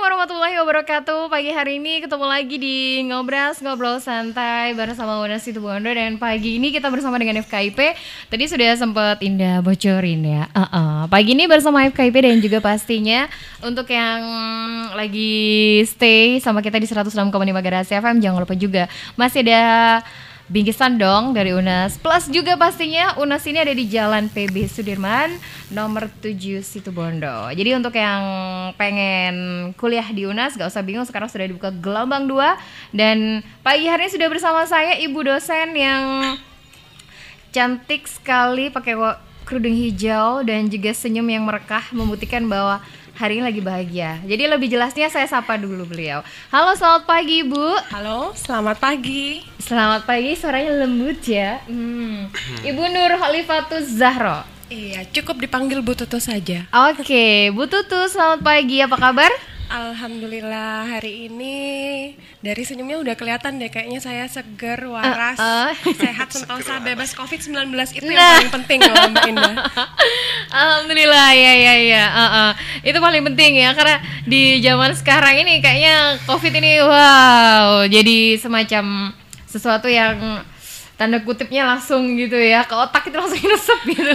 warahmatullahi wabarakatuh. Pagi hari ini ketemu lagi di Ngobrol Santai bersama Unas Situbondo. Dan pagi ini kita bersama dengan FKIP. Tadi sudah sempat Indah bocorin ya. Pagi ini bersama FKIP dan juga pastinya untuk yang lagi stay sama kita di 106,5 Garasi FM, jangan lupa juga masih ada bingkisan dong dari Unas. Plus juga pastinya Unas ini ada di Jalan PB Sudirman nomor 7 Situbondo. Jadi untuk yang pengen kuliah di Unas gak usah bingung, sekarang sudah dibuka gelombang 2. Dan pagi hari ini sudah bersama saya ibu dosen yang cantik sekali, pakai kerudung hijau dan juga senyum yang merekah, membuktikan bahwa hari ini lagi bahagia. Jadi lebih jelasnya saya sapa dulu beliau. Halo, selamat pagi Ibu. Halo, selamat pagi. Selamat pagi, suaranya lembut ya. Ibu Nur Khalifatus Zahro. Iya, cukup dipanggil Bu Tutu saja. Oke, Bu Tutu, selamat pagi. Apa kabar? Alhamdulillah, hari ini dari senyumnya udah kelihatan deh, kayaknya saya seger, waras, sehat, sentosa, bebas COVID-19. Itu yang paling penting loh Mbak Indah. Alhamdulillah, ya. Itu paling penting ya, karena di zaman sekarang ini kayaknya COVID ini wow, jadi semacam sesuatu yang tanda kutipnya langsung gitu ya, ke otak itu langsung nyesep gitu.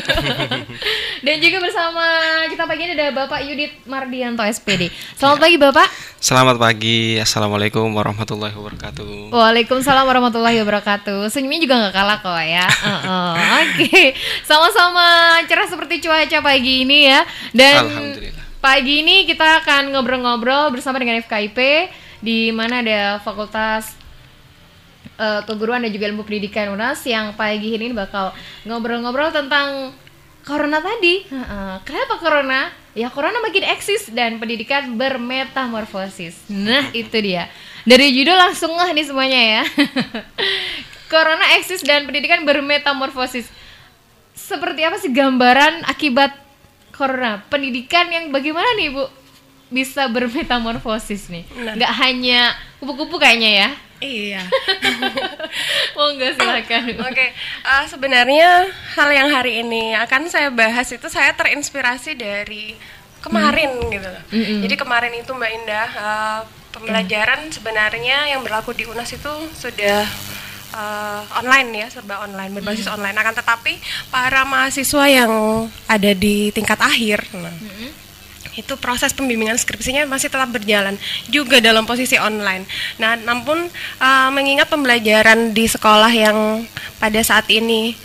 Dan juga bersama kita pagi ini ada Bapak Yudit Mardianto SPD. Selamat pagi Bapak. Selamat pagi, Assalamualaikum warahmatullahi wabarakatuh. Waalaikumsalam warahmatullahi wabarakatuh. Senyumnya juga gak kalah kok ya. Oke. Sama-sama cerah seperti cuaca pagi ini ya. Dan Alhamdulillah, pagi ini kita akan ngobrol-ngobrol bersama dengan FKIP, di mana ada Fakultas Keguruan dan juga Ilmu Pendidikan Unas yang pagi ini bakal ngobrol-ngobrol tentang corona tadi. Kenapa corona? Ya corona makin eksis dan pendidikan bermetamorfosis. Nah itu dia. Dari judul langsung nih semuanya ya. Corona eksis dan pendidikan bermetamorfosis. Seperti apa sih gambaran akibat corona? Pendidikan yang bagaimana nih Bu bisa bermetamorfosis nih? Nggak hanya kupu-kupu kayaknya ya. Iya. Monggo silakan. Oke, sebenarnya hal yang hari ini akan saya bahas itu saya terinspirasi dari kemarin gitu. Jadi kemarin itu Mbak Indah, pembelajaran sebenarnya yang berlaku di Unas itu sudah online ya, serba online, berbasis online. Akan tetapi para mahasiswa yang ada di tingkat akhir, itu proses pembimbingan skripsinya masih tetap berjalan juga dalam posisi online. Nah, namun mengingat pembelajaran di sekolah yang pada saat ini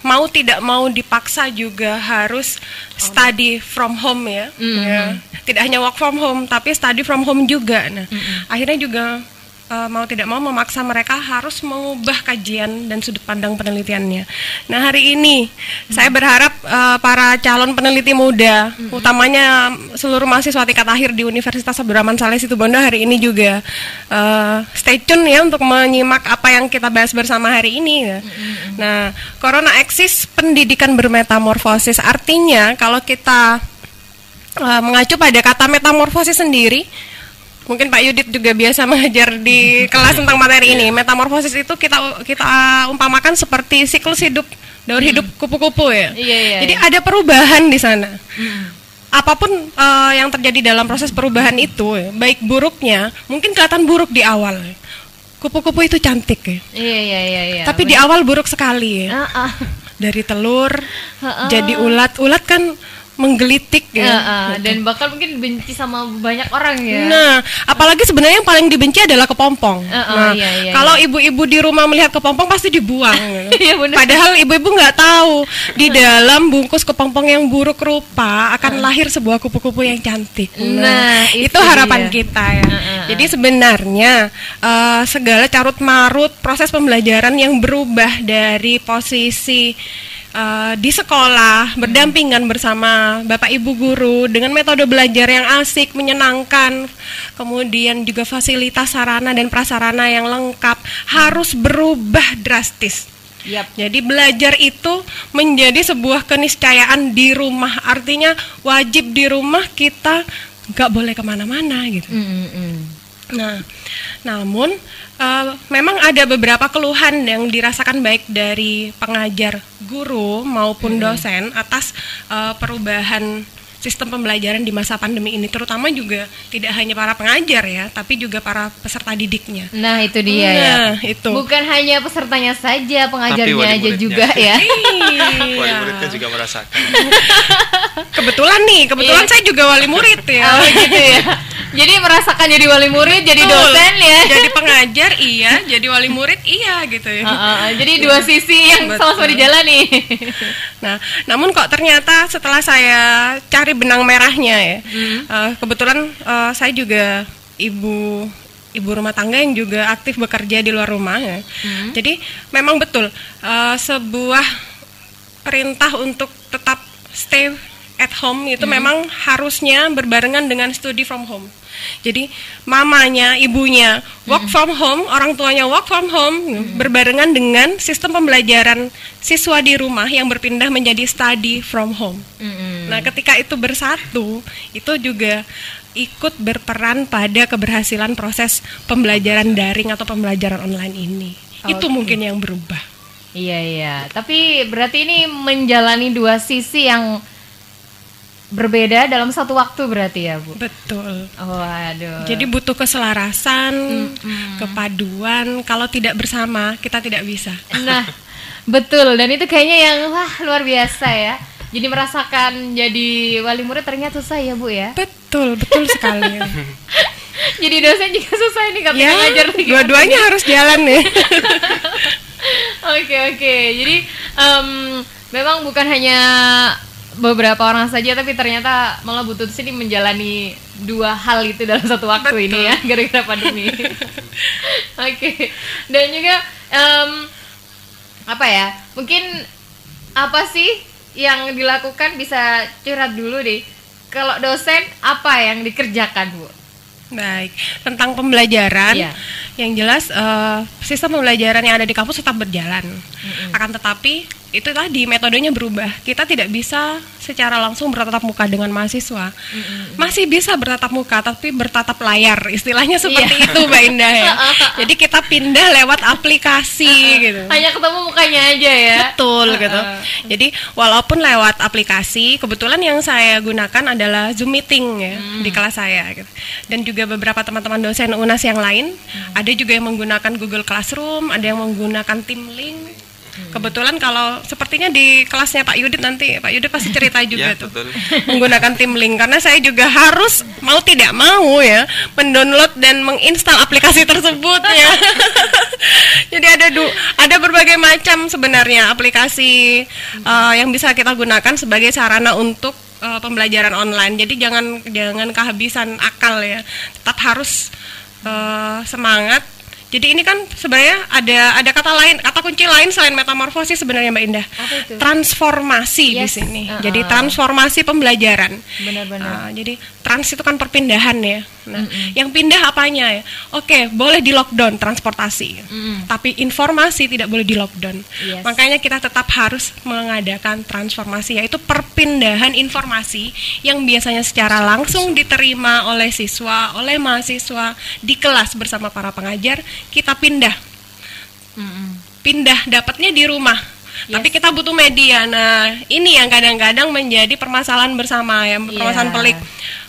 mau tidak mau dipaksa juga harus study from home ya. Tidak hanya work from home tapi study from home juga. Nah, akhirnya juga mau tidak mau memaksa mereka harus mengubah kajian dan sudut pandang penelitiannya. Nah hari ini saya berharap para calon peneliti muda, utamanya seluruh mahasiswa tingkat akhir di Universitas Abdurrahman Saleh Situbondo hari ini juga stay tune ya untuk menyimak apa yang kita bahas bersama hari ini ya. Nah, corona eksis, pendidikan bermetamorfosis, artinya kalau kita mengacu pada kata metamorfosis sendiri, mungkin Pak Yudit juga biasa mengajar di kelas tentang materi ini. Metamorfosis itu kita umpamakan seperti siklus hidup, daur hidup kupu-kupu ya. Jadi ada perubahan di sana. Apapun yang terjadi dalam proses perubahan itu, baik buruknya, mungkin kelihatan buruk di awal. Kupu-kupu itu cantik ya. Iya. Tapi bener. Di awal buruk sekali ya. Dari telur jadi ulat kan menggelitik ya, dan bakal mungkin benci sama banyak orang ya. Nah, apalagi sebenarnya yang paling dibenci adalah kepompong. Kalau ibu-ibu di rumah melihat kepompong pasti dibuang. Padahal ibu-ibu nggak tahu di dalam bungkus kepompong yang buruk rupa akan lahir sebuah kupu-kupu yang cantik. Nah itu harapan kita ya. Jadi sebenarnya segala carut marut proses pembelajaran yang berubah dari posisi di sekolah berdampingan bersama Bapak Ibu guru dengan metode belajar yang asik, menyenangkan, kemudian juga fasilitas sarana dan prasarana yang lengkap harus berubah drastis. Jadi belajar itu menjadi sebuah keniscayaan di rumah, artinya wajib di rumah, kita nggak boleh kemana-mana gitu. Nah, namun memang ada beberapa keluhan yang dirasakan baik dari pengajar, guru maupun dosen atas perubahan sistem pembelajaran di masa pandemi ini, terutama juga tidak hanya para pengajar ya, tapi juga para peserta didiknya. Nah itu dia ya. Itu. Bukan hanya pesertanya saja, pengajarnya wali aja muridnya. juga ya. Wali muridnya juga merasakan. Kebetulan saya juga wali murid ya. Oh gitu ya. Jadi merasakan jadi wali murid, jadi dosen ya. Jadi pengajar iya, jadi wali murid iya gitu ya. Jadi dua sisi yang sama-sama dijalani. Nah, namun kok ternyata setelah saya cari benang merahnya ya, kebetulan saya juga ibu rumah tangga yang juga aktif bekerja di luar rumah ya. Jadi memang betul sebuah perintah untuk tetap stay at home itu memang harusnya berbarengan dengan study from home. Jadi mamanya, ibunya work from home, orang tuanya work from home, berbarengan dengan sistem pembelajaran siswa di rumah yang berpindah menjadi study from home. Nah, ketika itu bersatu, itu juga ikut berperan pada keberhasilan proses pembelajaran daring atau pembelajaran online ini. Itu mungkin yang berubah. Iya. Tapi berarti ini menjalani dua sisi yang berbeda dalam satu waktu berarti ya, Bu? Betul. Waduh. Jadi butuh keselarasan, kepaduan. Kalau tidak bersama, kita tidak bisa. Nah, betul. Dan itu kayaknya yang luar biasa ya. Jadi merasakan jadi wali murid ternyata susah ya, Bu ya? Betul sekali. Jadi dosen juga susah ini katanya ngajar. Dua-duanya harus jalan ya. Oke. Jadi memang bukan hanya beberapa orang saja, tapi ternyata malah butuh sini menjalani dua hal itu dalam satu waktu. Betul. Ini ya, gara-gara pandemi. Oke. Dan juga mungkin apa sih yang dilakukan, bisa curhat dulu deh. Kalau dosen apa yang dikerjakan, Bu? Baik, tentang pembelajaran, yang jelas sistem pembelajaran yang ada di kampus tetap berjalan. Akan tetapi itu tadi metodenya berubah. Kita tidak bisa secara langsung bertatap muka dengan mahasiswa. Masih bisa bertatap muka, tapi bertatap layar, istilahnya seperti itu, Mbak Indah ya. Jadi kita pindah lewat aplikasi gitu. Hanya ketemu mukanya aja ya. Betul gitu. Jadi walaupun lewat aplikasi, kebetulan yang saya gunakan adalah Zoom meeting ya di kelas saya gitu. Dan juga beberapa teman-teman dosen UNAS yang lain, ada juga yang menggunakan Google Classroom, ada yang menggunakan Teamlink. Kebetulan kalau sepertinya di kelasnya Pak Yudit nanti, Pak Yudit pasti cerita juga tuh menggunakan Teamlink, karena saya juga harus mau tidak mau ya mendownload dan menginstal aplikasi tersebut ya. Jadi ada berbagai macam sebenarnya aplikasi yang bisa kita gunakan sebagai sarana untuk pembelajaran online. Jadi jangan kehabisan akal ya, tetap harus semangat. Jadi ini kan sebenarnya ada kata kunci lain selain metamorfosis sebenarnya, Mbak Indah. Transformasi di sini. Jadi transformasi pembelajaran. Benar-benar. Jadi trans itu kan perpindahan ya. Nah, yang pindah apanya ya? Oke, boleh di lockdown transportasi. Tapi informasi tidak boleh di lockdown. Makanya kita tetap harus mengadakan transformasi, yaitu perpindahan informasi yang biasanya secara langsung diterima oleh siswa, oleh mahasiswa di kelas bersama para pengajar. Kita pindah dapatnya di rumah, tapi kita butuh media. Nah, ini yang kadang-kadang menjadi permasalahan bersama ya, permasalahan pelik.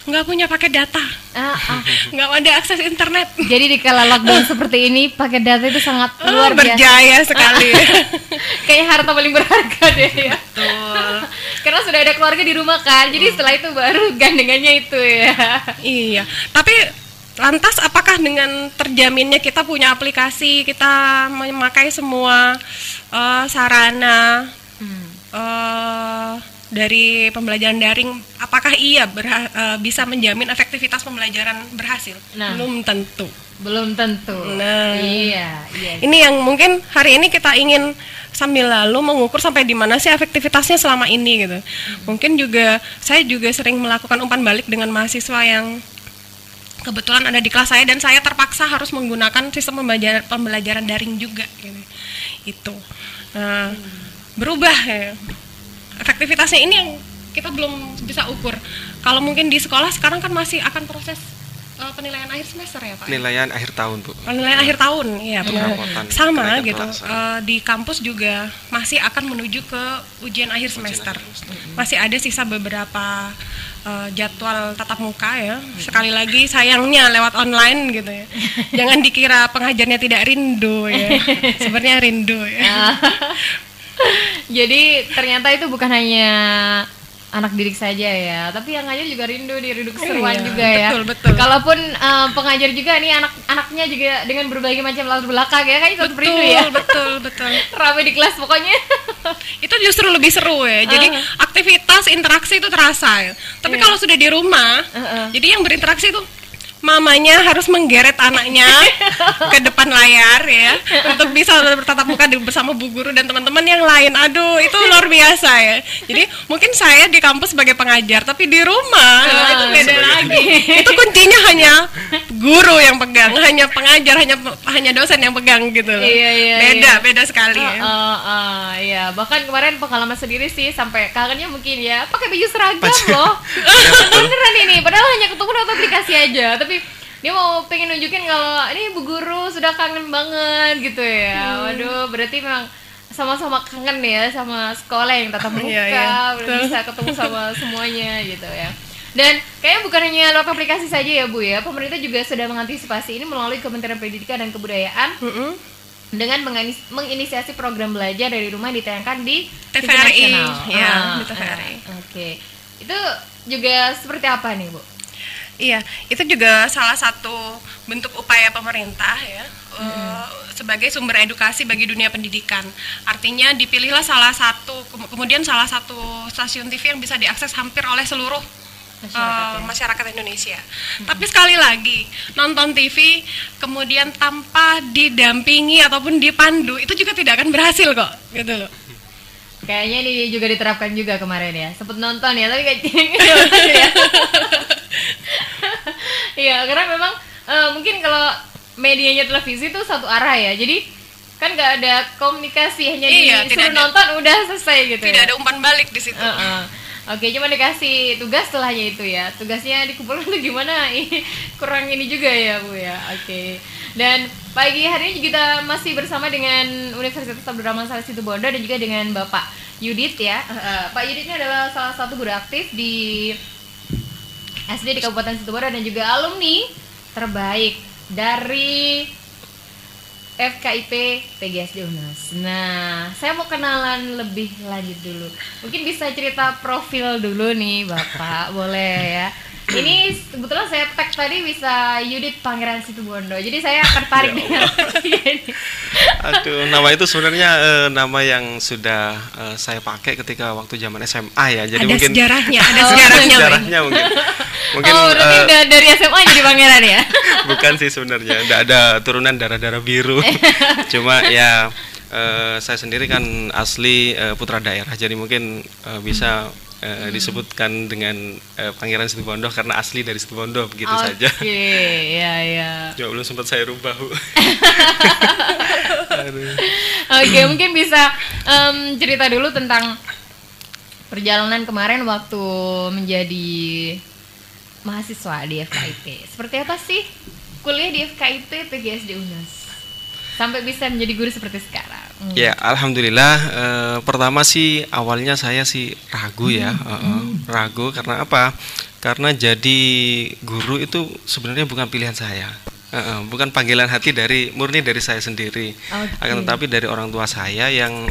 Nggak punya paket data, nggak ada akses internet. Jadi di kala lockdown seperti ini, paket data itu sangat luar biasa, berjaya sekali. Kayaknya harta paling berharga deh ya. Betul. Karena sudah ada keluarga di rumah kan, jadi setelah itu baru gandengannya itu ya. Iya, tapi lantas apakah dengan terjaminnya kita punya aplikasi, kita memakai semua sarana dari pembelajaran daring, apakah ia bisa menjamin efektivitas pembelajaran berhasil? Nah, belum tentu. Nah, iya. Ini yang mungkin hari ini kita ingin sambil lalu mengukur sampai di mana sih efektivitasnya selama ini gitu. Mungkin juga saya juga sering melakukan umpan balik dengan mahasiswa yang kebetulan ada di kelas saya, dan saya terpaksa harus menggunakan sistem pembelajaran daring juga gitu. Itu berubah ya. Efektivitasnya ini yang kita belum bisa ukur. Kalau mungkin di sekolah sekarang kan masih akan proses penilaian akhir semester ya, Pak. Penilaian akhir tahun, Bu. Penilaian akhir tahun, iya. Sama gitu. Di kampus juga masih akan menuju ke ujian akhir semester. Masih ada sisa beberapa jadwal tatap muka ya. Sekali lagi sayangnya lewat online gitu ya. Jangan dikira pengajarnya tidak rindu ya. Sebenarnya rindu ya. Jadi ternyata itu bukan hanya anak didik saja ya, tapi yang ngajar juga rindu keseruan juga ya. Betul. Kalaupun pengajar juga nih anak-anaknya juga dengan berbagai macam latar belakang ya, kan tetap rindu ya. Betul. Ramai di kelas pokoknya. Itu justru lebih seru ya. Jadi aktivitas interaksi itu terasa ya. Tapi kalau sudah di rumah, jadi yang berinteraksi itu mamanya harus menggeret anaknya ke depan layar ya untuk bisa bertatap muka bersama bu guru dan teman-teman yang lain. Aduh, itu luar biasa ya. Jadi mungkin saya di kampus sebagai pengajar, tapi di rumah itu beda lagi. Itu kuncinya hanya guru yang pegang, hanya pengajar, hanya dosen yang pegang gitu loh. Beda sekali ya. Iya, bahkan kemarin pengalaman sendiri sih sampai kangennya mungkin ya pakai baju seragam loh. Beneran ini, padahal hanya ketemu lewat aplikasi aja, tapi dia mau pengen nunjukin kalau ini bu guru sudah kangen banget gitu ya. Waduh, berarti memang sama-sama kangen ya sama sekolah yang tatap muka, bisa ketemu sama semuanya gitu ya. Dan kayaknya bukan hanya lewat aplikasi saja ya Bu ya, pemerintah juga sudah mengantisipasi ini melalui Kementerian Pendidikan dan Kebudayaan dengan menginisiasi program belajar dari rumah yang ditayangkan di TV nasional. Di TVRI. Oke. Itu juga seperti apa nih Bu? Iya, itu juga salah satu bentuk upaya pemerintah ya sebagai sumber edukasi bagi dunia pendidikan. Artinya dipilihlah kemudian salah satu stasiun TV yang bisa diakses hampir oleh seluruh masyarakat Indonesia. Tapi sekali lagi, nonton TV kemudian tanpa didampingi ataupun dipandu itu juga tidak akan berhasil kok, gitu loh. Kayaknya ini juga diterapkan juga kemarin ya. Sempet nonton ya, tapi kayaknya ya. Iya, karena memang mungkin kalau medianya televisi itu satu arah ya. Jadi kan nggak ada komunikasi, hanya disuruh nonton udah selesai gitu. Tidak ada umpan balik di situ. Oke, cuma dikasih tugas setelahnya itu ya. Tugasnya dikumpulkan tuh gimana? Kurang ini juga ya Bu ya. Oke. Dan pagi hari ini kita masih bersama dengan Universitas Abdurrahman Saleh Situbondo dan juga dengan Bapak Yudit ya. Pak Yudit ini adalah salah satu guru aktif di SD di Kabupaten Situbondo dan juga alumni terbaik dari FKIP PGSD UNAS. Nah, saya mau kenalan lebih lanjut dulu. Mungkin bisa cerita profil dulu nih Bapak, boleh ya? Ini kebetulan saya tag tadi bisa Yudit Pangeran Situbondo. Jadi saya tertarik dengan ini. Aduh, nama itu sebenarnya nama yang sudah saya pakai ketika waktu zaman SMA ya. Jadi ada mungkin sejarahnya, sejarahnya mungkin. Berarti udah dari SMA jadi Pangeran ya? Bukan sih sebenarnya, tidak ada turunan darah-darah biru. Cuma ya saya sendiri kan asli putra daerah. Jadi mungkin bisa disebutkan dengan Pangeran Situbondo karena asli dari Situbondo begitu saja. Oke, ya. Cuma belum sempat saya rubah, Bu. Oke, mungkin bisa cerita dulu tentang perjalanan kemarin waktu menjadi mahasiswa di FKIP. Seperti apa sih kuliah di FKIP PGSD UNAS sampai bisa menjadi guru seperti sekarang? Ya, alhamdulillah. Pertama sih awalnya saya sih ragu ya, ragu karena apa? Karena jadi guru itu sebenarnya bukan pilihan saya, bukan panggilan hati murni dari saya sendiri, akan tetapi dari orang tua saya yang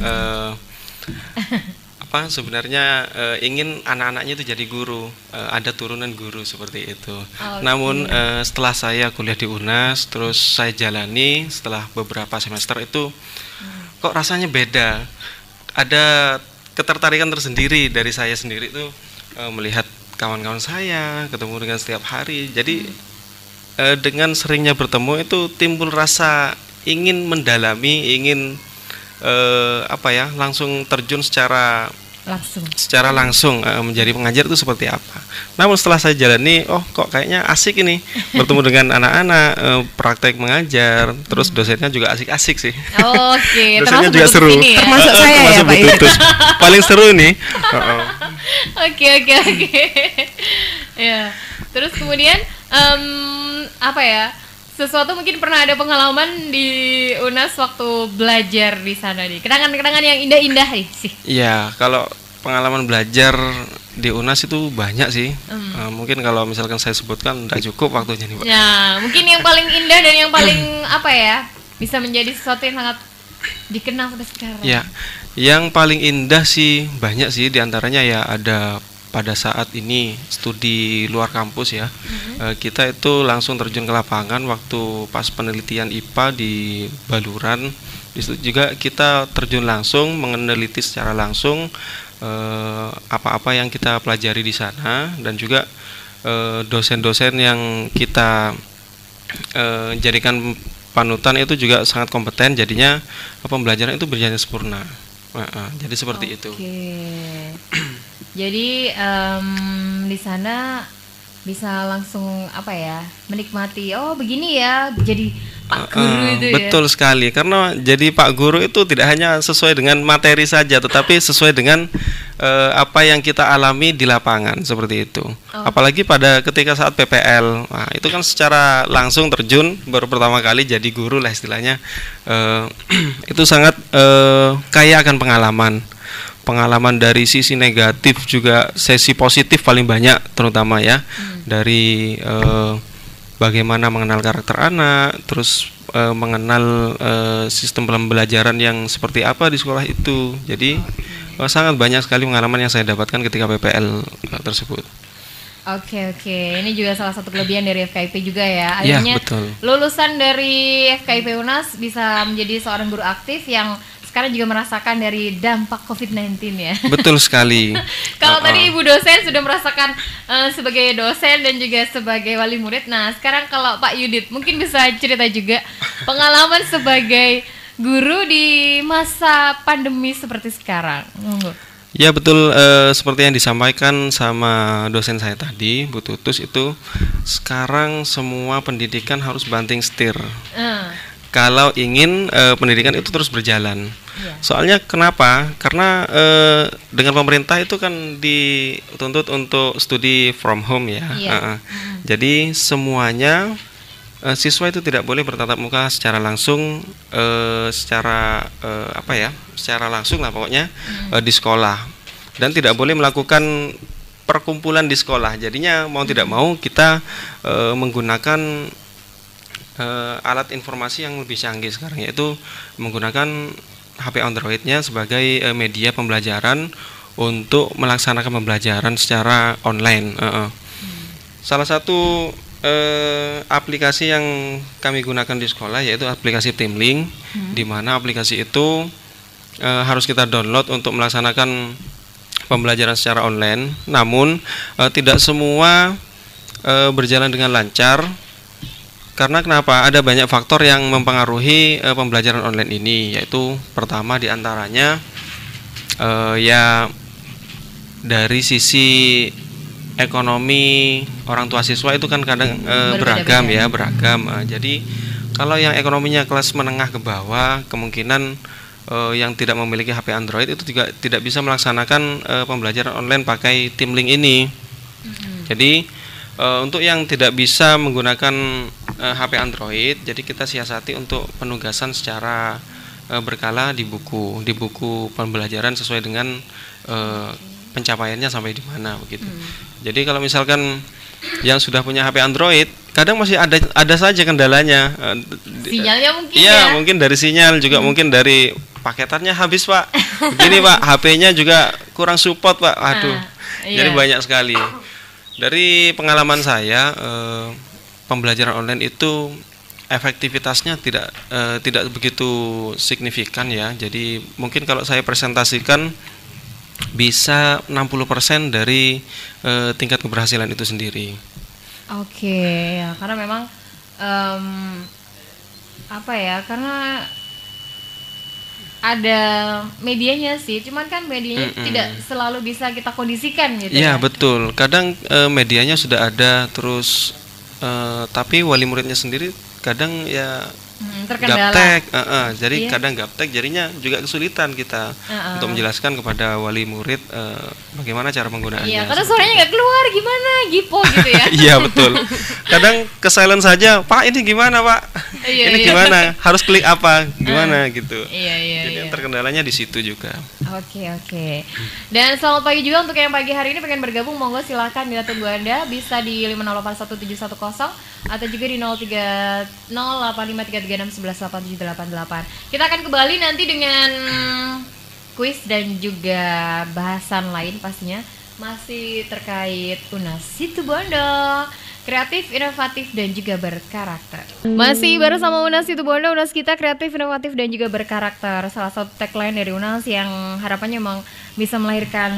sebenarnya ingin anak-anaknya itu jadi guru, ada turunan guru seperti itu. Namun setelah saya kuliah di UNAS, terus saya jalani setelah beberapa semester itu, kok rasanya beda. Ada ketertarikan tersendiri dari saya sendiri itu melihat kawan-kawan saya, ketemu dengan setiap hari. Jadi dengan seringnya bertemu itu timbul rasa ingin mendalami, ingin langsung terjun secara langsung menjadi pengajar itu seperti apa. Namun setelah saya jalani, kok kayaknya asik ini bertemu dengan anak-anak, praktek mengajar, terus dosennya juga asik-asik sih. Oke, dosennya juga seru. Ya? Termasuk saya ya Pak. Paling seru nih. Oke. Ya. Terus kemudian sesuatu mungkin pernah ada pengalaman di UNAS waktu belajar di sana nih. Kenangan-kenangan yang indah-indah sih. Iya, kalau pengalaman belajar di UNAS itu banyak sih. Mungkin kalau misalkan saya sebutkan tidak cukup waktunya nih, Pak. Ya, mungkin yang paling indah dan yang paling apa ya, bisa menjadi sesuatu yang sangat dikenang sampai sekarang. Ya, yang paling indah sih banyak sih, diantaranya ya ada pada saat ini studi luar kampus ya. Kita itu langsung terjun ke lapangan waktu pas penelitian IPA di Baluran. Di situ juga kita terjun langsung meneliti secara langsung apa-apa yang kita pelajari di sana, dan juga dosen-dosen yang kita jadikan panutan itu juga sangat kompeten, jadinya pembelajaran itu berjalan sempurna. Jadi seperti itu. Jadi di sana bisa langsung apa ya, menikmati, oh begini ya jadi Pak Guru itu ya. Betul sekali, karena jadi Pak Guru itu tidak hanya sesuai dengan materi saja, tetapi sesuai dengan apa yang kita alami di lapangan, seperti itu. Apalagi pada ketika saat PPL, nah, itu kan secara langsung terjun baru pertama kali jadi guru lah istilahnya. Itu sangat kaya akan pengalaman dari sisi negatif, juga sisi positif paling banyak terutama ya. Dari bagaimana mengenal karakter anak, terus mengenal sistem pembelajaran yang seperti apa di sekolah itu. Jadi sangat banyak sekali pengalaman yang saya dapatkan ketika PPL tersebut. Oke, ini juga salah satu kelebihan dari FKIP juga ya. Akhirnya lulusan dari FKIP UNAS bisa menjadi seorang guru aktif yang sekarang juga merasakan dari dampak COVID-19 ya. Betul sekali. Kalau tadi Ibu dosen sudah merasakan sebagai dosen dan juga sebagai wali murid. Nah, sekarang kalau Pak Yudit mungkin bisa cerita juga pengalaman sebagai guru di masa pandemi seperti sekarang. Ya betul, seperti yang disampaikan sama dosen saya tadi, Bu Tutus, itu sekarang semua pendidikan harus banting setir. Kalau ingin pendidikan itu terus berjalan. Soalnya kenapa? Karena dengan pemerintah itu kan dituntut untuk studi from home ya. Jadi semuanya siswa itu tidak boleh bertatap muka secara langsung, secara langsung lah pokoknya di sekolah, dan tidak boleh melakukan perkumpulan di sekolah. Jadinya mau tidak mau kita menggunakan alat informasi yang lebih canggih sekarang, yaitu menggunakan HP Android-nya sebagai media pembelajaran untuk melaksanakan pembelajaran secara online. Salah satu aplikasi yang kami gunakan di sekolah yaitu aplikasi TeamLink, di mana aplikasi itu harus kita download untuk melaksanakan pembelajaran secara online. Namun tidak semua berjalan dengan lancar. Karena kenapa? Ada banyak faktor yang mempengaruhi pembelajaran online ini, yaitu pertama diantaranya ya dari sisi ekonomi orang tua siswa itu kan kadang beragam. Jadi kalau yang ekonominya kelas menengah ke bawah, kemungkinan yang tidak memiliki HP Android itu juga tidak bisa melaksanakan pembelajaran online pakai TeamLink ini. Jadi untuk yang tidak bisa menggunakan HP Android, jadi kita siasati untuk penugasan secara berkala di buku pembelajaran sesuai dengan pencapaiannya sampai di mana begitu. Jadi kalau misalkan yang sudah punya HP Android, kadang masih ada saja kendalanya. Sinyalnya mungkin mungkin dari sinyal, juga mungkin dari paketannya habis, Pak. Begini, Pak, HP-nya juga kurang support, Pak. Jadi banyak sekali. Dari pengalaman saya, pembelajaran online itu efektivitasnya tidak begitu signifikan ya. Jadi mungkin kalau saya presentasikan bisa 60% dari tingkat keberhasilan itu sendiri. Ya, karena memang karena ada medianya sih, cuman kan medianya tidak selalu bisa kita kondisikan gitu. Iya, betul. Kadang medianya sudah ada, terus tapi wali muridnya sendiri kadang ya gaptek, jadi kadang gaptek, jadinya juga kesulitan kita untuk menjelaskan kepada wali murid bagaimana cara penggunaannya. Iya, karena suaranya nggak keluar, gimana, gipo gitu ya. Iya betul. kadang ke silent saja, Pak ini gimana Pak, Iya, ini iya. gimana, harus klik apa, gimana gitu. Iya. Jadi yang terkendalanya di situ juga. Oke. Dan selamat pagi juga untuk yang pagi hari ini pengen bergabung, monggo silakan, kita tunggu Anda bisa di 5081710 atau juga di 03085336118788. Kita akan kembali nanti dengan kuis dan juga bahasan lain pastinya masih terkait UNAS Situbondo. Kreatif, inovatif, dan juga berkarakter. Masih bersama UNAS Situbondo, UNAS kita kreatif, inovatif, dan juga berkarakter. Salah satu tagline dari UNAS yang harapannya memang bisa melahirkan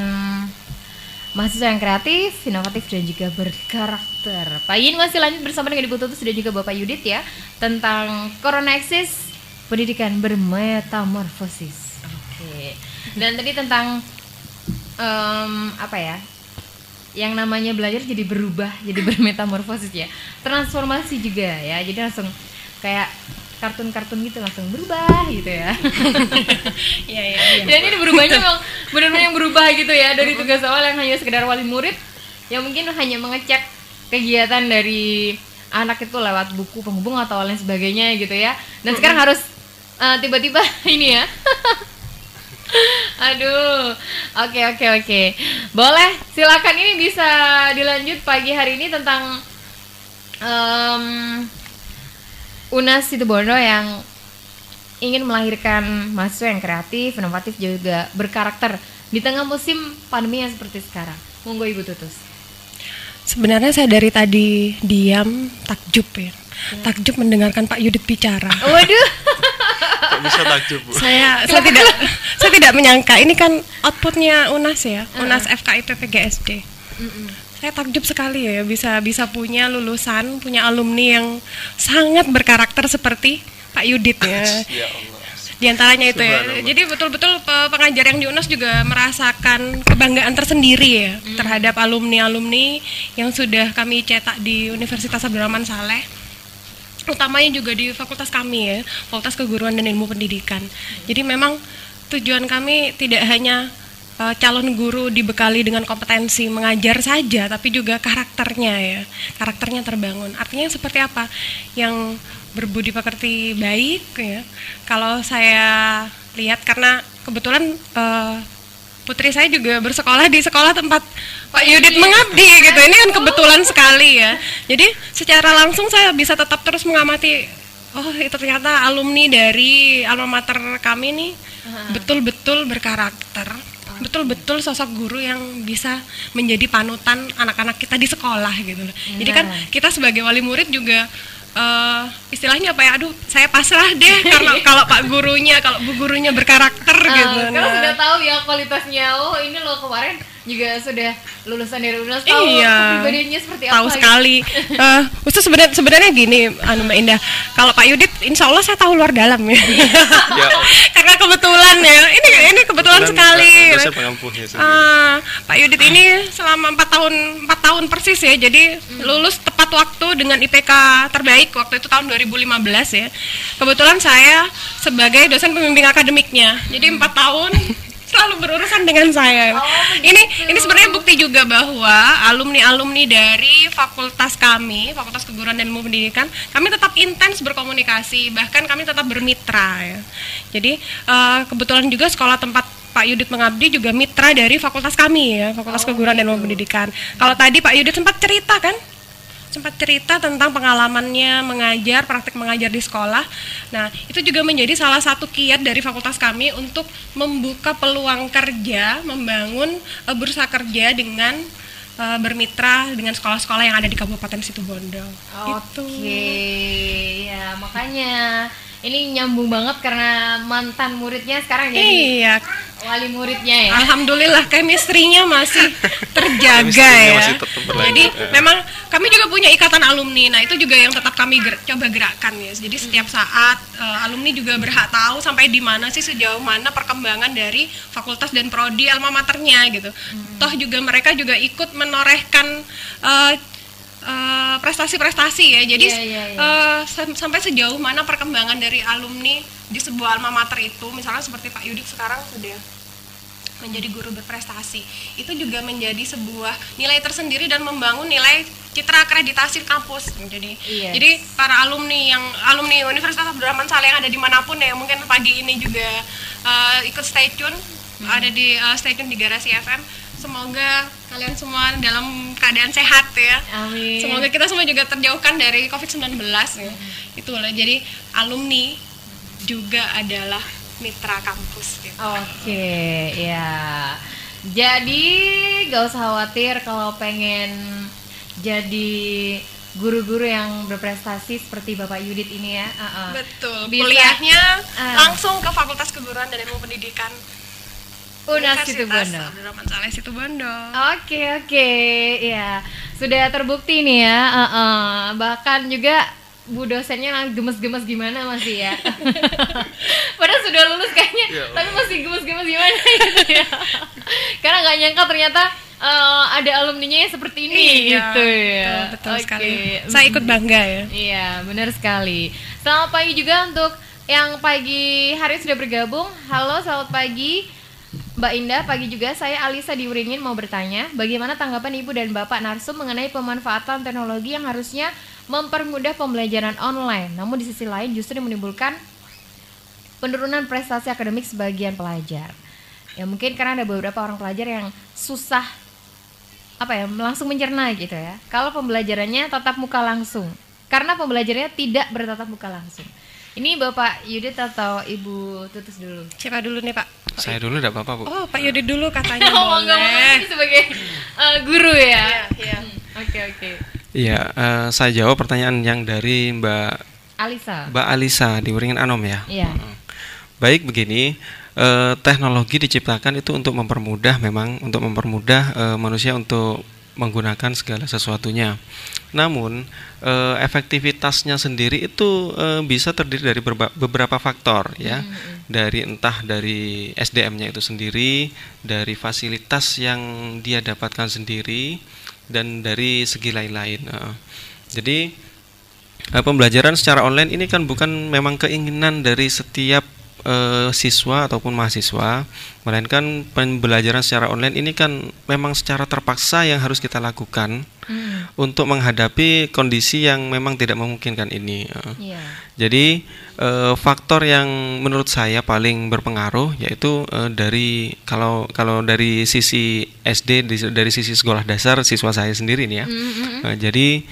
mahasiswa yang kreatif, inovatif, dan juga berkarakter. Pagi ini masih lanjut bersama dengan Ibu Tutus dan juga Bapak Yudit ya, tentang Coronaxis, pendidikan bermetamorfosis. Oke. Dan tadi tentang apa ya? Yang namanya belajar jadi berubah, jadi bermetamorfosis ya, transformasi juga ya, jadi langsung kayak kartun-kartun gitu langsung berubah gitu ya. Iya. Dan ini berubahnya memang benar-benar yang berubah gitu ya, dari tugas awal yang hanya sekedar wali murid yang mungkin hanya mengecek kegiatan dari anak itu lewat buku penghubung atau lain sebagainya gitu ya, dan sekarang harus tiba-tiba ini ya. Aduh, oke. Boleh, silakan, ini bisa dilanjut pagi hari ini tentang UNAS Situbondo yang ingin melahirkan mahasiswa yang kreatif, inovatif, juga berkarakter di tengah musim pandemi yang seperti sekarang. Monggo Ibu Tutus. Sebenarnya saya dari tadi diam, takjub ya. Takjub mendengarkan Pak Yudit bicara. Waduh. Kok bisa takjub, Bu? Saya tidak menyangka ini kan outputnya UNAS ya, UNAS FKIP PGSD. Saya takjub sekali ya, bisa punya lulusan, punya alumni yang sangat berkarakter seperti Pak Yudit ya. Ya Allah. Di antaranya itu ya. Jadi betul-betul pengajar yang di UNAS juga merasakan kebanggaan tersendiri ya terhadap alumni-alumni yang sudah kami cetak di Universitas Abdurrahman Saleh. Utamanya juga di fakultas kami ya, Fakultas Keguruan dan Ilmu Pendidikan. Jadi memang tujuan kami tidak hanya calon guru dibekali dengan kompetensi mengajar saja, tapi juga karakternya ya, karakternya terbangun. Artinya seperti apa? Yang berbudi pekerti baik ya. Kalau saya lihat, karena kebetulan putri saya juga bersekolah di sekolah tempat Pak Yudit mengabdi gitu. Ini kan kebetulan sekali ya. Jadi secara langsung saya bisa tetap terus mengamati, oh itu ternyata alumni dari alma mater kami nih betul-betul berkarakter, betul-betul sosok guru yang bisa menjadi panutan anak-anak kita di sekolah gitu loh. Jadi kan kita sebagai wali murid juga istilahnya apa ya, aduh saya pasrah deh karena kalau Pak gurunya, kalau Bu gurunya berkarakter gitu. Kalau sudah tahu ya kualitasnya, oh ini loh kemarin juga sudah lulusan dari UNAS, tahu kepribadiannya seperti apa. Tahu sekali. Khusus sebenarnya gini, Mbak Indah, kalau Pak Yudit, insya Allah saya tahu luar dalam ya. Karena kebetulan ya, ini kebetulan sekali. Pak Yudit ini selama 4 tahun persis ya, jadi lulus tepat waktu dengan IPK terbaik waktu itu tahun 2015 ya. Kebetulan saya sebagai dosen pembimbing akademiknya, jadi 4 tahun selalu berurusan dengan saya. Ini sebenarnya bukti juga bahwa alumni dari fakultas kami, Fakultas Keguruan dan Ilmu Pendidikan, kami tetap intens berkomunikasi, bahkan kami tetap bermitra ya. Jadi kebetulan juga sekolah tempat Pak Yudit mengabdi juga mitra dari fakultas kami ya, Fakultas Keguruan dan Ilmu Pendidikan. Kalau tadi Pak Yudit sempat cerita tentang pengalamannya mengajar, praktik mengajar di sekolah. Nah, itu juga menjadi salah satu kiat dari fakultas kami untuk membuka peluang kerja, membangun bursa kerja dengan bermitra dengan sekolah-sekolah yang ada di Kabupaten Situbondo. Oke, ya makanya ini nyambung banget karena mantan muridnya sekarang jadi wali muridnya ya. Alhamdulillah chemistry-nya masih terjaga ya. Masih jadi memang kami juga punya ikatan alumni. Nah, itu juga yang tetap kami coba gerakkan ya. Jadi setiap saat alumni juga berhak tahu sampai di mana sih, sejauh mana perkembangan dari fakultas dan prodi alma maternya gitu. Toh juga mereka juga ikut menorehkan prestasi-prestasi ya. Jadi sampai sejauh mana perkembangan dari alumni di sebuah alma mater itu, misalnya seperti Pak Yudit sekarang sudah menjadi guru berprestasi, itu juga menjadi sebuah nilai tersendiri dan membangun nilai citra akreditasi kampus. Jadi para alumni Universitas Abdurrahman Saleh yang ada dimanapun ya, mungkin pagi ini juga ikut stay tune, ada di stay tune di Garasi FM. Semoga kalian semua dalam keadaan sehat ya. Amin. Semoga kita semua juga terjauhkan dari COVID-19 ya. Itulah, jadi alumni juga adalah mitra kampus gitu. Oke, ya. Jadi gak usah khawatir kalau pengen jadi guru-guru yang berprestasi seperti Bapak Yudit ini ya. Betul. Bisa. Kuliahnya langsung ke Fakultas Keguruan dan Ilmu Pendidikan Unas Situbondo. Abdurrahman Saleh Situbondo. Oke, ya sudah terbukti nih ya. Bahkan juga bu dosennya gemes-gemes gimana masih ya. Padahal sudah lulus kayaknya, tapi masih gemes-gemes gimana gitu ya. Karena nggak nyangka ternyata ada alumninya yang seperti ini gitu ya. Betul sekali. Saya ikut bangga ya. Iya, benar sekali. Selamat pagi juga untuk yang pagi hari sudah bergabung. Halo, selamat pagi. Mbak Indah, pagi juga. Saya Alisa di Uringin mau bertanya, bagaimana tanggapan Ibu dan Bapak Narsum mengenai pemanfaatan teknologi yang harusnya mempermudah pembelajaran online, namun di sisi lain justru menimbulkan penurunan prestasi akademik sebagian pelajar. Ya mungkin karena ada beberapa orang pelajar yang susah langsung mencerna gitu ya. Kalau pembelajarannya tatap muka langsung, karena pembelajarannya tidak bertatap muka langsung. Ini Bapak Yudit atau Ibu Tutus dulu? Siapa dulu nih Pak? Saya dulu enggak apa-apa, Bu. Oh, Pak Yudit dulu katanya. Boleh. Ini sebagai guru ya. Iya. Oke. Iya, saya jawab pertanyaan yang dari Mbak Alisa di Uringin Anom ya. Iya. Baik, begini, teknologi diciptakan itu untuk mempermudah manusia untuk menggunakan segala sesuatunya. Namun efektivitasnya sendiri itu bisa terdiri dari beberapa faktor ya. Entah dari SDM-nya itu sendiri, dari fasilitas yang dia dapatkan sendiri, dan dari segi lain-lain. Jadi pembelajaran secara online ini kan bukan memang keinginan dari setiap siswa ataupun mahasiswa, melainkan pembelajaran secara online ini kan memang secara terpaksa yang harus kita lakukan untuk menghadapi kondisi yang memang tidak memungkinkan ini. Jadi faktor yang menurut saya paling berpengaruh yaitu dari kalau dari sisi SD, dari sisi sekolah dasar siswa saya sendiri nih ya. Jadi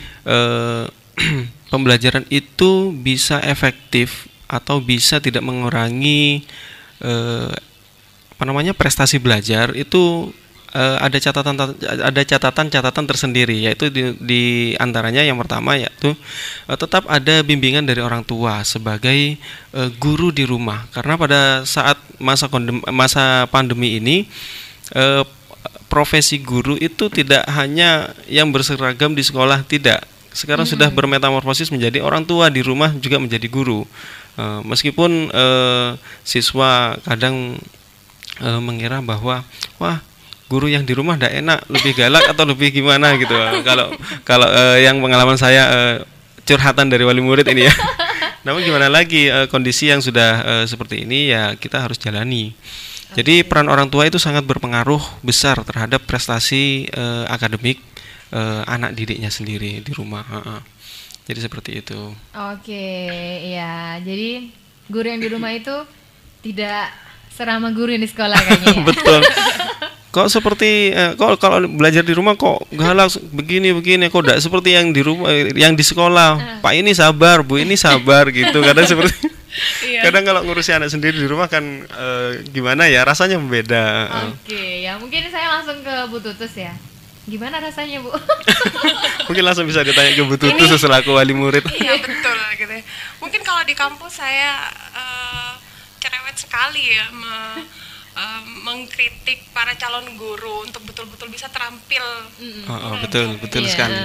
pembelajaran itu bisa efektif atau bisa tidak mengurangi prestasi belajar itu. Ada catatan tersendiri, yaitu di antaranya yang pertama yaitu tetap ada bimbingan dari orang tua sebagai guru di rumah, karena pada saat masa pandemi ini profesi guru itu tidak hanya yang berseragam di sekolah, tidak. Sekarang sudah bermetamorfosis menjadi orang tua di rumah juga menjadi guru. Meskipun siswa kadang mengira bahwa guru yang di rumah tidak enak, lebih galak atau lebih gimana gitu. Kalau yang pengalaman saya curhatan dari wali murid ini ya. Namun gimana lagi, kondisi yang sudah seperti ini ya kita harus jalani. Jadi peran orang tua itu sangat berpengaruh besar terhadap prestasi akademik anak didiknya sendiri di rumah. Jadi seperti itu. Oke, ya. Jadi guru yang di rumah itu tidak seramah guru yang di sekolah kayaknya. Ya? Betul. Kok seperti kalau belajar di rumah kok galak begini kok tidak seperti yang di rumah, yang di sekolah. Pak ini sabar, Bu ini sabar gitu. Kadang seperti kadang kalau ngurusi anak sendiri di rumah kan gimana ya, rasanya berbeda. Oke, ya mungkin saya langsung ke Bu Tutus ya. Gimana rasanya, Bu? Mungkin langsung bisa ditanya ke Bu Tutus selaku wali murid. Iya, betul gitu. Mungkin kalau di kampus saya cerewet sekali ya mengkritik para calon guru untuk betul-betul bisa terampil. Betul sekali.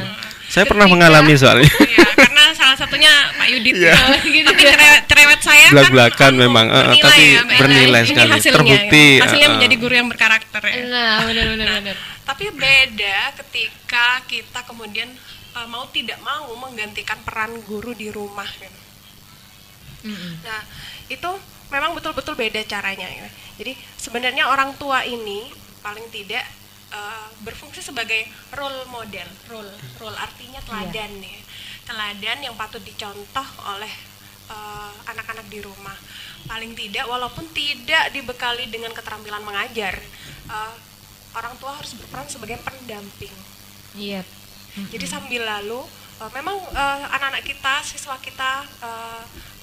Saya pernah mengalami soalnya. Iya, karena salah satunya Pak Yudit. Gitu. Tapi cerewet saya belak-belakan memang, tapi bernilai sekali. Terbukti. Hasilnya menjadi guru yang berkarakter ya. Nah, benar. Tapi beda ketika kita kemudian mau tidak mau menggantikan peran guru di rumah. Gitu. Nah, itu memang betul-betul beda caranya. Ya. Jadi sebenarnya orang tua ini paling tidak berfungsi sebagai role model. Role artinya teladan ya. Teladan yang patut dicontoh oleh anak-anak di rumah. Paling tidak, walaupun tidak dibekali dengan keterampilan mengajar, orang tua harus berperan sebagai pendamping. Iya. Jadi sambil lalu, memang anak-anak kita, siswa kita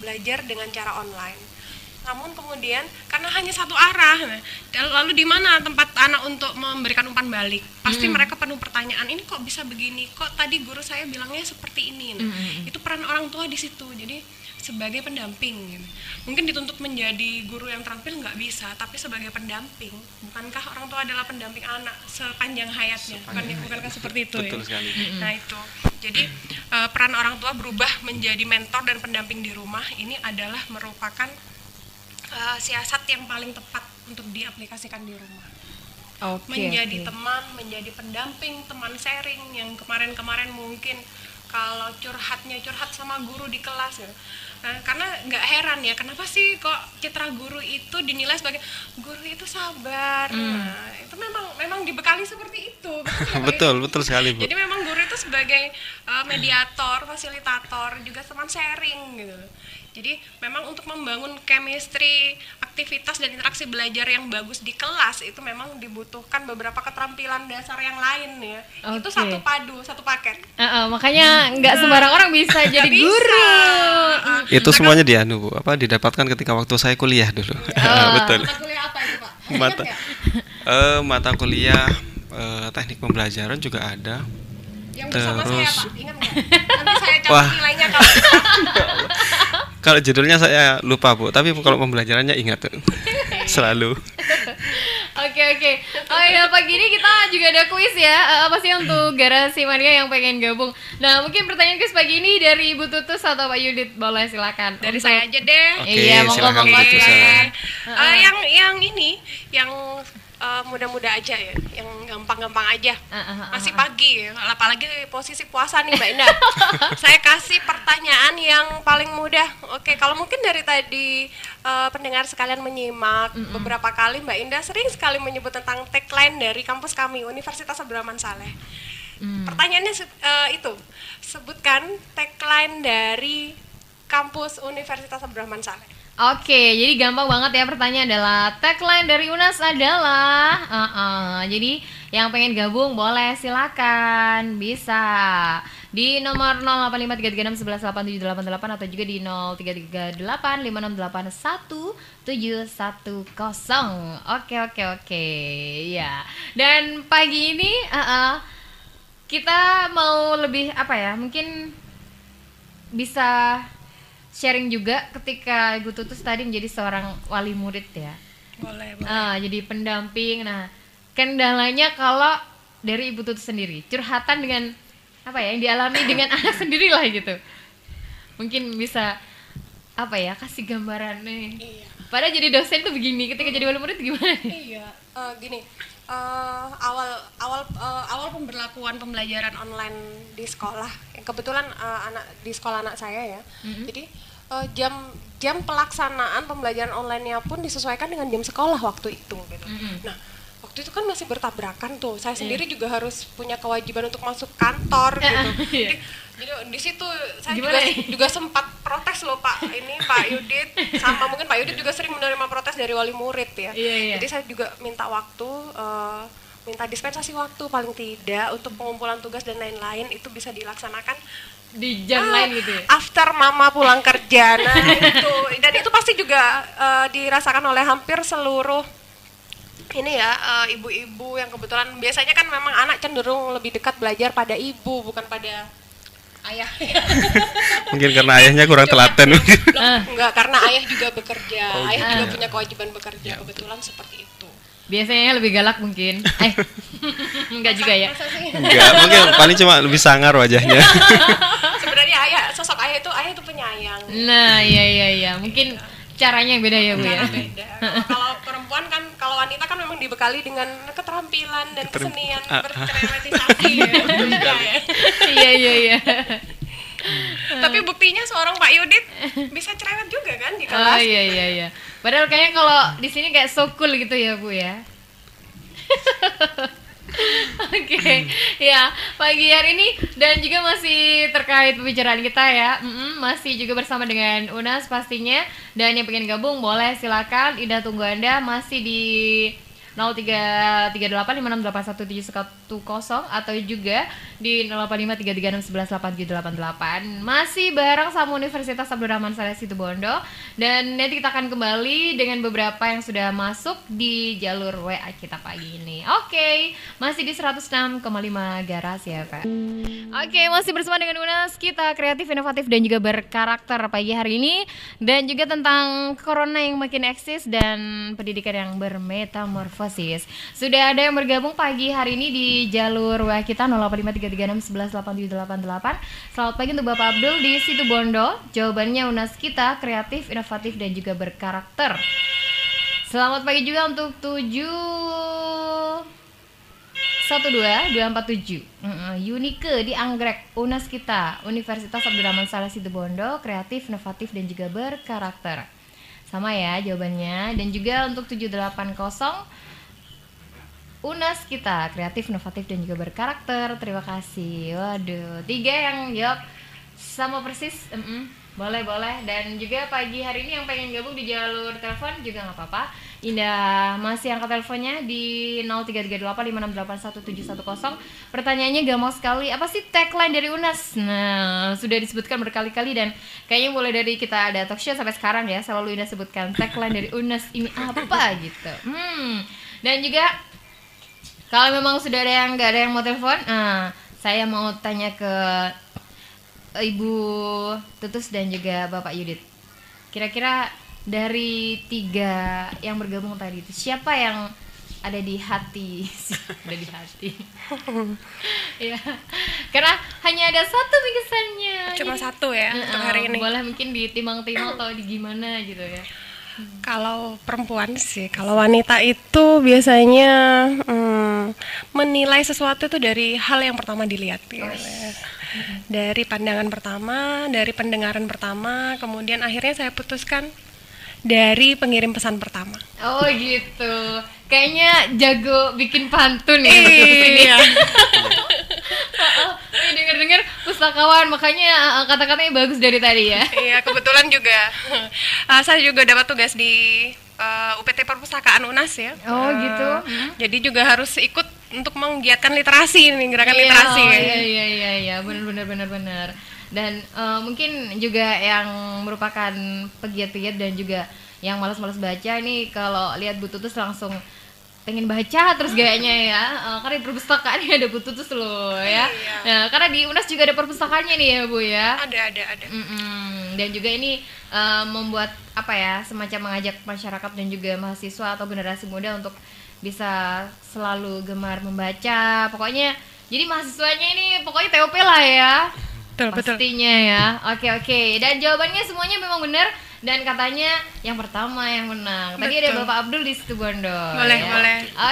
belajar dengan cara online. Namun kemudian karena hanya satu arah, lalu di mana tempat anak untuk memberikan umpan balik? Pasti mereka penuh pertanyaan, ini kok bisa begini? Kok tadi guru saya bilangnya seperti ini? Nah, itu peran orang tua di situ. Jadi sebagai pendamping, gitu. Mungkin dituntut menjadi guru yang terampil nggak bisa, tapi sebagai pendamping, bukankah orang tua adalah pendamping anak sepanjang hayatnya? Bukankah seperti itu? Betul ya? sekali. Nah itu, jadi peran orang tua berubah menjadi mentor dan pendamping di rumah ini adalah merupakan siasat yang paling tepat untuk diaplikasikan di rumah. Menjadi teman, menjadi pendamping, teman sharing yang kemarin-kemarin mungkin kalau curhat sama guru di kelas ya. Nah, karena nggak heran ya, kenapa sih kok citra guru itu dinilai sebagai guru itu sabar. Nah, itu memang dibekali seperti itu. Betul sekali, Bu. Jadi memang guru itu sebagai mediator, fasilitator, juga teman sharing gitu. Jadi memang untuk membangun chemistry, aktivitas dan interaksi belajar yang bagus di kelas itu memang dibutuhkan beberapa keterampilan dasar yang lain ya. Itu satu paket. Makanya nggak sembarang orang bisa jadi guru. Itu semuanya Bu, didapatkan ketika waktu saya kuliah dulu. Betul. Mata kuliah apa itu, Pak? Mata kuliah teknik pembelajaran juga ada. Yang bersama saya, Pak, ingat nggak? Nanti saya catat nilainya kalau kalau judulnya saya lupa, Bu, tapi kalau pembelajarannya ingat tuh. Selalu. Oke. Oh ya, pagi ini kita juga ada kuis ya. Apa sih untuk Garasi Mania yang pengen gabung? Nah, mungkin pertanyaan kuis pagi ini dari Ibu Tutus atau Pak Yudit, boleh silakan. Dari saya aja deh. Iya, monggo. Yang ini, yang muda-muda aja ya, yang gampang-gampang aja. Masih pagi, apalagi posisi puasa nih Mbak Indah. Saya kasih pertanyaan yang paling mudah. Oke, kalau mungkin dari tadi pendengar sekalian menyimak beberapa kali, Mbak Indah sering sekali menyebut tentang tagline dari kampus kami, Universitas Abdurrahman Saleh. Pertanyaannya itu, sebutkan tagline dari kampus Universitas Abdurrahman Saleh. Oke, jadi gampang banget ya, pertanyaan adalah tagline dari UNAS adalah jadi yang pengen gabung boleh silakan, bisa di nomor 085336118788 atau juga di 033856817110. Oke ya. Dan pagi ini kita mau lebih mungkin bisa sharing juga ketika Ibu Tutus tadi menjadi seorang wali murid ya. Boleh. Jadi pendamping. Nah, kendalanya kalau dari Ibu Tutus sendiri, curhatan dengan yang dialami dengan anak sendiri lah gitu. Mungkin bisa kasih gambarannya. Iya. Padahal jadi dosen tuh begini, ketika jadi wali murid gimana? Iya, gini. Awal pemberlakuan pembelajaran online di sekolah, kebetulan di sekolah anak saya ya. Jadi jam pelaksanaan pembelajaran online-nya pun disesuaikan dengan jam sekolah waktu itu gitu. Nah, waktu itu kan masih bertabrakan tuh. Saya sendiri juga harus punya kewajiban untuk masuk kantor gitu. Jadi di situ saya juga sempat protes loh Pak Yudit, sama mungkin Pak Yudit juga sering menerima protes dari wali murid ya. Jadi saya juga minta waktu, minta dispensasi waktu paling tidak untuk pengumpulan tugas dan lain-lain itu bisa dilaksanakan di jam lain gitu ya? After mama pulang kerja. Nah itu, dan itu pasti juga dirasakan oleh hampir seluruh ibu-ibu yang kebetulan biasanya kan memang anak cenderung lebih dekat belajar pada ibu bukan pada ayah. Mungkin karena ayahnya kurang telaten. Enggak, karena ayah juga bekerja. Ayah juga punya kewajiban bekerja, kebetulan seperti itu. Biasanya lebih galak mungkin. Enggak juga ya. Enggak, mungkin paling cuma lebih sangar wajahnya. Sebenarnya sosok ayah itu penyayang. Nah, iya. Mungkin caranya yang beda ya, Bu ya. Beda. Kalau perempuan kan, kalau wanita kan memang dibekali dengan keterampilan dan kesenian bercerewetizasi ya. Iya. Tapi buktinya seorang Pak Yudit bisa cerewet juga kan di kelas. Iya. Padahal kayaknya kalau di sini kayak so cool gitu ya, Bu ya. Oke, ya pagi hari ini dan juga masih terkait pembicaraan kita ya, masih juga bersama dengan Unas pastinya. Dan yang pengen gabung boleh silakan, Ida tunggu Anda masih di 033856817110 atau juga di 085336118788. Masih bareng sama Universitas Abdurrahman Saleh Situbondo, dan nanti kita akan kembali dengan beberapa yang sudah masuk di jalur WA kita pagi ini. Oke, masih di 106,5 Garasi ya Pak. Oke, masih bersama dengan Unas, kita kreatif, inovatif dan juga berkarakter pagi hari ini, dan juga tentang corona yang makin eksis dan pendidikan yang bermetamorfosis. Sudah ada yang bergabung pagi hari ini di jalur WA kita 085336118788. Selamat pagi untuk Bapak Abdul di Situbondo. Jawabannya Unas kita kreatif, inovatif dan juga berkarakter. Selamat pagi juga untuk 712247 Unike di Anggrek, Unas kita Universitas Abdurrahman Saleh Situbondo, kreatif, inovatif dan juga berkarakter. Sama ya jawabannya. Dan juga untuk 780 Unas kita kreatif, inovatif dan juga berkarakter. Terima kasih. Waduh, 3 yang jawab sama persis. Boleh. Dan juga pagi hari ini yang pengen gabung di jalur telepon juga nggak apa-apa. Indah masih angkat teleponnya di 033856817110. Pertanyaannya gampang sekali. Apa sih tagline dari Unas? Nah, sudah disebutkan berkali-kali dan kayaknya mulai dari kita ada talk show sampai sekarang ya selalu Indah sebutkan tagline dari Unas ini apa gitu. Dan juga kalau memang sudah ada yang nggak ada yang mau telepon, saya mau tanya ke Ibu Tutus dan juga Bapak Yudit. Kira-kira dari 3 yang bergabung tadi itu siapa yang ada di hati? Ada di hati. Ya, karena hanya ada satu bingkisannya. Cuma satu ya untuk hari ini. Boleh mungkin ditimbang-timbang atau di gimana gitu ya. Kalau perempuan sih, kalau wanita itu biasanya menilai sesuatu itu dari hal yang pertama dilihat gitu. Dari pandangan pertama, dari pendengaran pertama, kemudian akhirnya saya putuskan dari pengirim pesan pertama. Oh gitu. Kayaknya jago bikin pantun ya. Iya. Dengar-dengar pustakawan, makanya kata-katanya bagus dari tadi ya. Iya, kebetulan juga saya juga dapat tugas di UPT Perpustakaan Unas ya. Oh gitu. Jadi juga harus ikut untuk menggiatkan literasi nih, gerakan literasi. Iya, benar. Dan mungkin juga yang merupakan pegiat-pegiat dan juga yang malas-malas baca ini kalau lihat Bu Tutus langsung pengen baca terus gayanya ya. Karena di perpustakaan ada Bu Tutus loh ya. Iya. Nah, karena di Unas juga ada perpustakaannya nih ya Bu ya. Ada. Dan juga ini membuat apa ya, semacam mengajak masyarakat dan juga mahasiswa atau generasi muda untuk bisa selalu gemar membaca. Pokoknya jadi mahasiswanya ini pokoknya TOP lah ya. Betul. Pastinya ya. Oke. Dan jawabannya semuanya memang benar. Dan katanya yang pertama yang menang. Tadi ada Bapak Abdul di Situbondo. Boleh.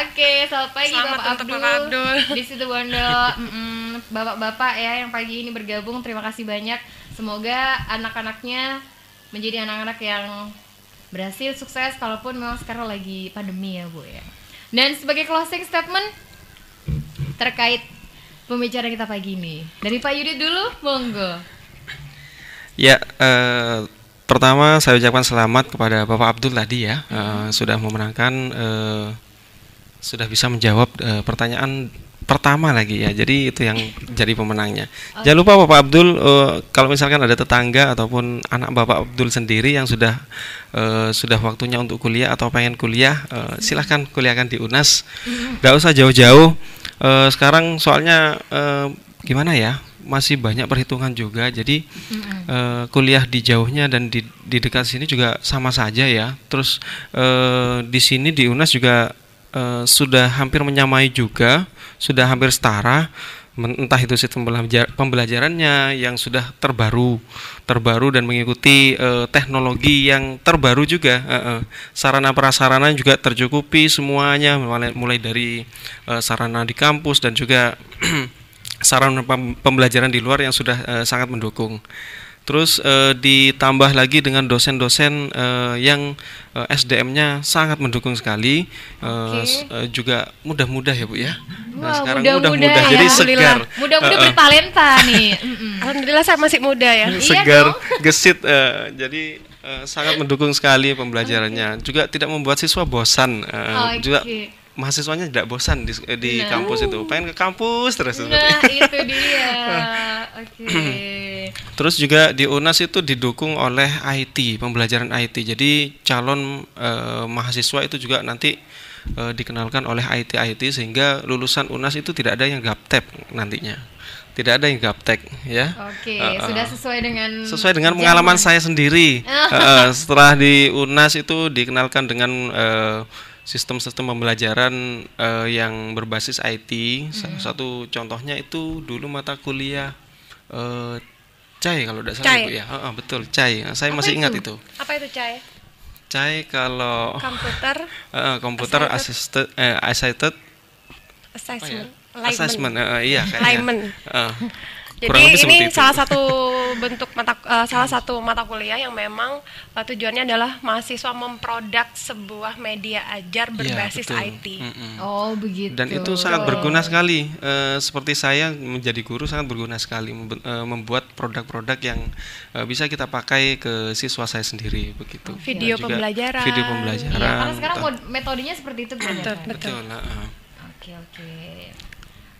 Oke, selamat pagi Selamat Bapak Abdul di Situbondo. Bapak-bapak ya yang pagi ini bergabung, terima kasih banyak. Semoga anak-anaknya menjadi anak-anak yang berhasil, sukses, kalaupun memang sekarang lagi pandemi ya Bu ya. Dan sebagai closing statement terkait pembicaraan kita pagi ini, dari Pak Yudit dulu, monggo. Ya, pertama saya ucapkan selamat kepada Bapak Abdul tadi ya, sudah memenangkan, sudah bisa menjawab pertanyaan pertama lagi ya. Jadi itu yang jadi pemenangnya. Jangan lupa Bapak Abdul, kalau misalkan ada tetangga ataupun anak Bapak Abdul sendiri yang sudah waktunya untuk kuliah atau pengen kuliah, silahkan kuliahkan di Unas. Gak usah jauh-jauh. Sekarang soalnya gimana ya? Masih banyak perhitungan juga, jadi kuliah di jauhnya dan di dekat sini juga sama saja ya. Terus di sini di Unas juga sudah hampir menyamai juga, sudah hampir setara, entah itu sistem pembelajarannya yang sudah terbaru dan mengikuti teknologi yang terbaru juga, sarana prasarana juga tercukupi semuanya, mulai dari sarana di kampus dan juga sarana pembelajaran di luar yang sudah sangat mendukung. Terus ditambah lagi dengan dosen-dosen yang SDM-nya sangat mendukung sekali, juga mudah-mudah ya Bu ya. Wah, Sekarang mudah-mudah mudah-mudah, ya. jadi segar. Mudah-mudah bertalenta nih. Alhamdulillah saya masih muda ya. Segar, gesit, jadi sangat mendukung sekali pembelajarannya. Juga tidak membuat siswa bosan, juga mahasiswanya tidak bosan di kampus itu, pengen ke kampus terus. Nah itu dia. Terus juga di UNAS itu didukung oleh IT, pembelajaran IT. Jadi calon mahasiswa itu juga nanti dikenalkan oleh IT sehingga lulusan UNAS itu tidak ada yang gaptek nantinya. Tidak ada yang gaptek ya. Sudah sesuai dengan pengalaman saya sendiri. Setelah di UNAS itu dikenalkan dengan sistem-sistem pembelajaran yang berbasis IT. Salah satu contohnya itu dulu mata kuliah CAI kalau tidak salah Bu ya. Betul, CAI. Saya masih ingat itu. Apa itu CAI? CAI kalau komputer assisted assessment. Iya kayaknya. Jadi ini salah satu mata kuliah yang memang tujuannya adalah mahasiswa memproduk sebuah media ajar berbasis IT. Oh begitu. Dan itu sangat berguna sekali. Seperti saya menjadi guru sangat berguna sekali membuat produk-produk yang bisa kita pakai ke siswa saya sendiri begitu. Video pembelajaran. Iya, karena sekarang metodenya seperti itu. Betul. Oke.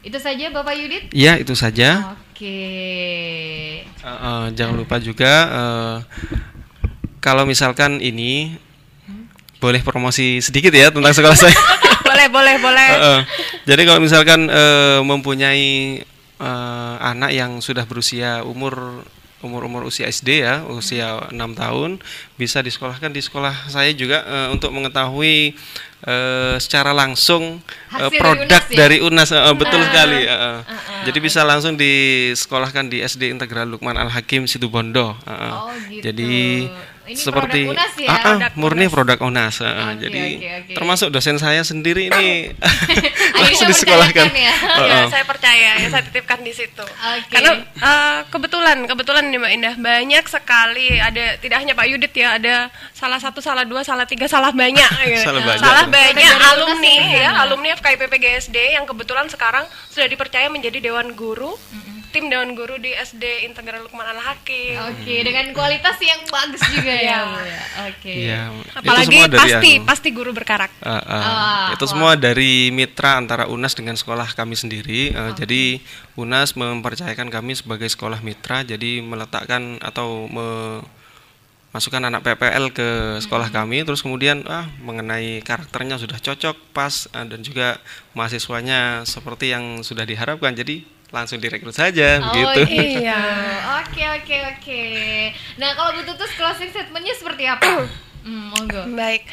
Itu saja Bapak Yudit? Iya, itu saja. Jangan lupa juga kalau misalkan ini boleh promosi sedikit ya tentang sekolah saya. boleh. Jadi kalau misalkan mempunyai anak yang sudah berusia umur usia SD ya, usia 6 tahun, bisa disekolahkan di sekolah saya juga untuk mengetahui secara langsung produk dari UNAS. Betul sekali. Jadi bisa langsung disekolahkan di SD Integral Lukman Al-Hakim Situbondo. Gitu. Jadi ini seperti produk UNAS ya? murni produk UNAS. Jadi termasuk dosen saya sendiri ini langsung disekolahkan. Ya, saya percaya, saya titipkan di situ. Karena kebetulan nih Mbak Indah, banyak sekali, ada tidak hanya Pak Yudit ya, ada salah 1, salah 2, salah 3, salah banyak. Salah banyak alumni FKIP PGSD yang kebetulan sekarang sudah dipercaya menjadi Dewan Guru. Tim Dewan Guru di SD Integral Lukman Al-Hakim. Dengan kualitas yang bagus juga ya. Apalagi pasti guru berkarakter. Itu semua dari mitra antara UNAS dengan sekolah kami sendiri. Jadi UNAS mempercayakan kami sebagai sekolah mitra. Jadi meletakkan atau masukkan anak PPL ke sekolah kami, terus kemudian mengenai karakternya sudah cocok, pas, dan juga mahasiswanya seperti yang sudah diharapkan. Jadi langsung direkrut saja gitu. Iya. Oke. Nah, kalau Bu Tutus closing statement-nya seperti apa? Monggo. Baik,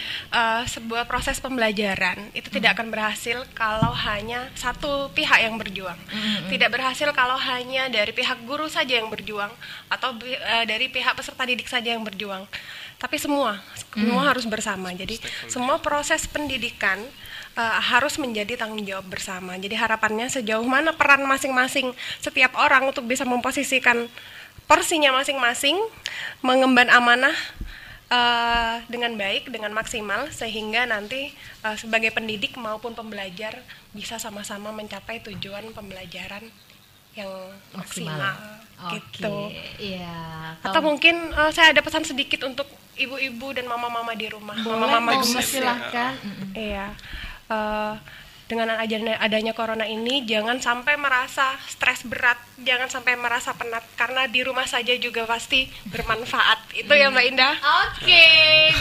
sebuah proses pembelajaran itu tidak akan berhasil kalau hanya satu pihak yang berjuang. Tidak berhasil kalau hanya dari pihak guru saja yang berjuang atau dari pihak peserta didik saja yang berjuang. Tapi semua harus bersama. Jadi semua proses pendidikan harus menjadi tanggung jawab bersama. Jadi harapannya sejauh mana peran masing-masing setiap orang untuk bisa memposisikan porsinya masing-masing, mengemban amanah dengan baik, dengan maksimal, sehingga nanti sebagai pendidik maupun pembelajar bisa sama-sama mencapai tujuan pembelajaran yang maksimal. Gitu. Atau mungkin saya ada pesan sedikit untuk ibu-ibu dan mama-mama di rumah. Mama-mama gemes. Silahkan. Iya. Dengan adanya corona ini, jangan sampai merasa stres berat, jangan sampai merasa penat, karena di rumah saja juga pasti bermanfaat. Itu ya Mbak Indah.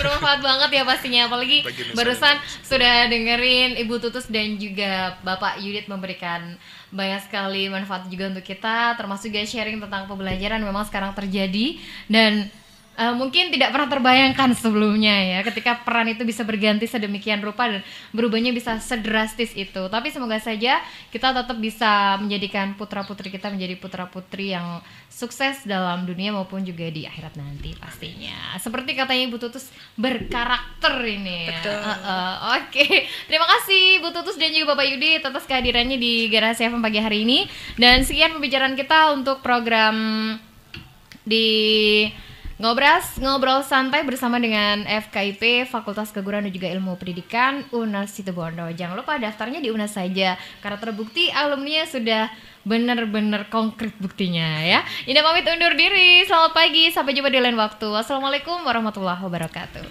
Bermanfaat banget ya pastinya. Apalagi barusan sudah dengerin Ibu Tutus dan juga Bapak Yudit memberikan banyak sekali manfaat juga untuk kita, termasuk juga sharing tentang pembelajaran memang sekarang terjadi dan mungkin tidak pernah terbayangkan sebelumnya ya, ketika peran itu bisa berganti sedemikian rupa dan berubahnya bisa sedrastis itu. Tapi semoga saja kita tetap bisa menjadikan putra-putri kita menjadi putra-putri yang sukses dalam dunia maupun juga di akhirat nanti pastinya. Seperti katanya Ibu Tutus, berkarakter ini. Betul. Terima kasih Bu Tutus dan juga Bapak Yudi atas kehadirannya di Garasi FM pagi hari ini. Dan sekian pembicaraan kita untuk program di ngobrol santai bersama dengan FKIP Fakultas Keguruan dan juga Ilmu Pendidikan UNAS Situbondo. Jangan lupa daftarnya di UNAS saja karena terbukti alumninya sudah benar-benar konkret buktinya ya. Indah pamit undur diri. Selamat pagi, sampai jumpa di lain waktu. Wassalamualaikum warahmatullahi wabarakatuh.